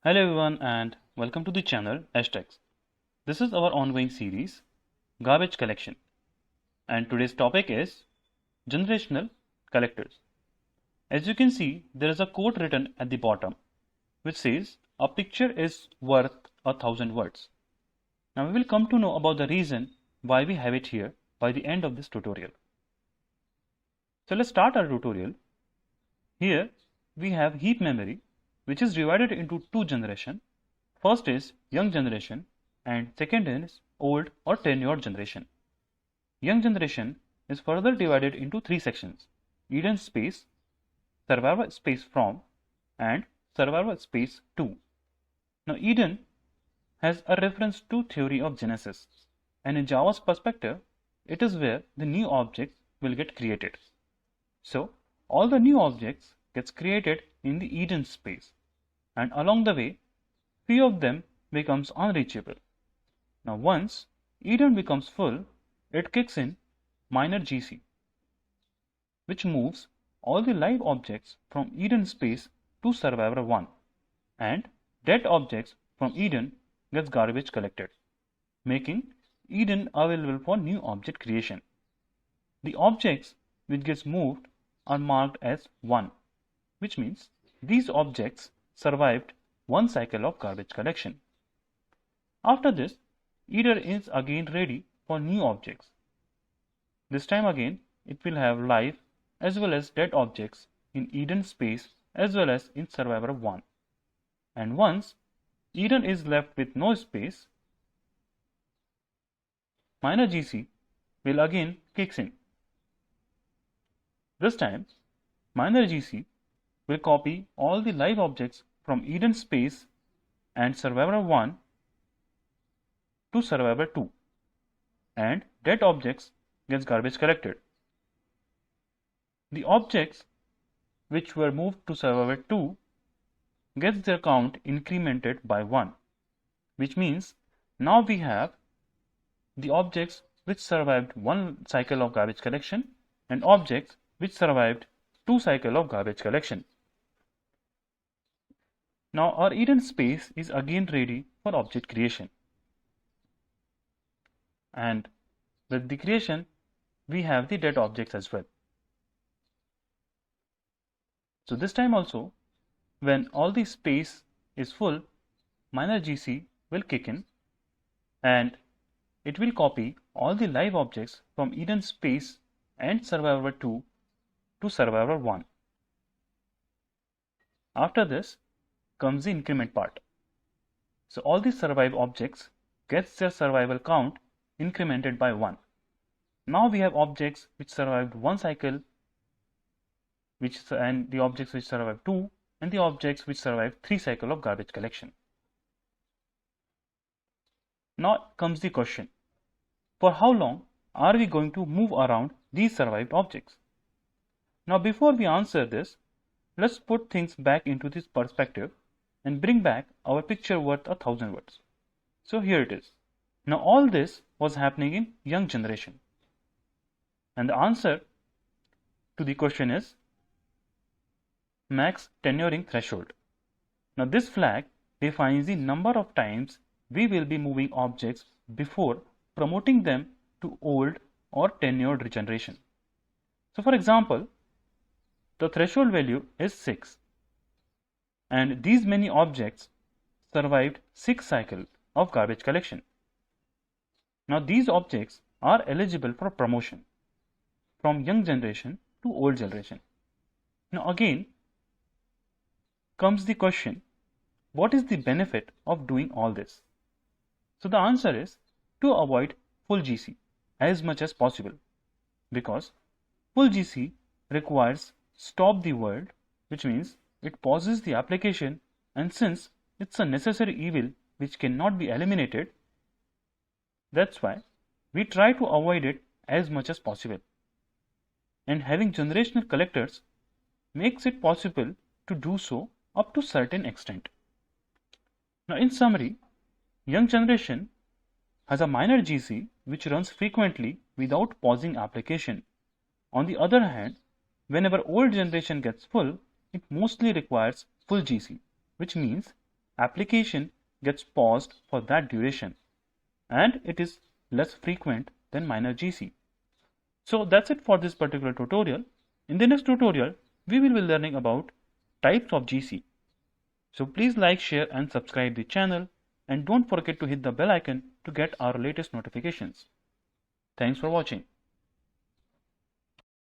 Hello everyone and welcome to the channel Hashtags. This is our ongoing series Garbage Collection, and today's topic is Generational Collectors. As you can see, there is a quote written at the bottom which says a picture is worth 1,000 words. Now we will come to know about the reason why we have it here by the end of this tutorial. So let's start our tutorial. Here we have heap memory, which is divided into two generations. First is young generation and second is old or tenured generation. Young generation is further divided into three sections: Eden space, survival space from, and survival space to. Now Eden has a reference to theory of Genesis, and in Java's perspective, it is where the new objects will get created. So all the new objects gets created in the Eden space, and along the way few of them becomes unreachable. Now once Eden becomes full, it kicks in minor GC, which moves all the live objects from Eden space to survivor 1, and dead objects from Eden gets garbage collected, making Eden available for new object creation. The objects which gets moved are marked as 1, which means these objects survived one cycle of garbage collection. After this, Eden is again ready for new objects. This time again, it will have live as well as dead objects in Eden space as well as in survivor 1. And once Eden is left with no space, minor GC will again kicks in. This time, minor GC will copy all the live objects from Eden space and survivor 1 to survivor 2, and dead objects gets garbage collected. The objects which were moved to survivor 2 gets their count incremented by 1, which means now we have the objects which survived one cycle of garbage collection and objects which survived two cycles of garbage collection. Now our Eden space is again ready for object creation, and with the creation we have the dead objects as well. So this time also, when all the space is full, minor GC will kick in and it will copy all the live objects from Eden space and survivor 2 to survivor 1. After this comes the increment part. So all the survive objects gets their survival count incremented by 1. Now we have objects which survived one cycle, and the objects which survived 2, and the objects which survived 3 cycles of garbage collection. Now comes the question, for how long are we going to move around these survived objects? Now before we answer this, let's put things back into this perspective and bring back our picture worth 1,000 words. So here it is. Now all this was happening in young generation, and the answer to the question is max tenuring threshold. Now this flag defines the number of times we will be moving objects before promoting them to old or tenured regeneration. So for example, the threshold value is 6, and these many objects survived 6 cycles of garbage collection. Now these objects are eligible for promotion from young generation to old generation. Now again comes the question, what is the benefit of doing all this? So the answer is to avoid full GC as much as possible, because full GC requires stop the world, which means it pauses the application, and since it's a necessary evil which cannot be eliminated, that's why we try to avoid it as much as possible. And having generational collectors makes it possible to do so up to certain extent. Now in summary, young generation has a minor GC which runs frequently without pausing application. On the other hand, whenever old generation gets full, it mostly requires full GC, which means application gets paused for that duration, and it is less frequent than minor GC. So that's it for this particular tutorial. In the next tutorial, we will be learning about types of GC. So please like, share and subscribe the channel, and don't forget to hit the bell icon to get our latest notifications. Thanks for watching.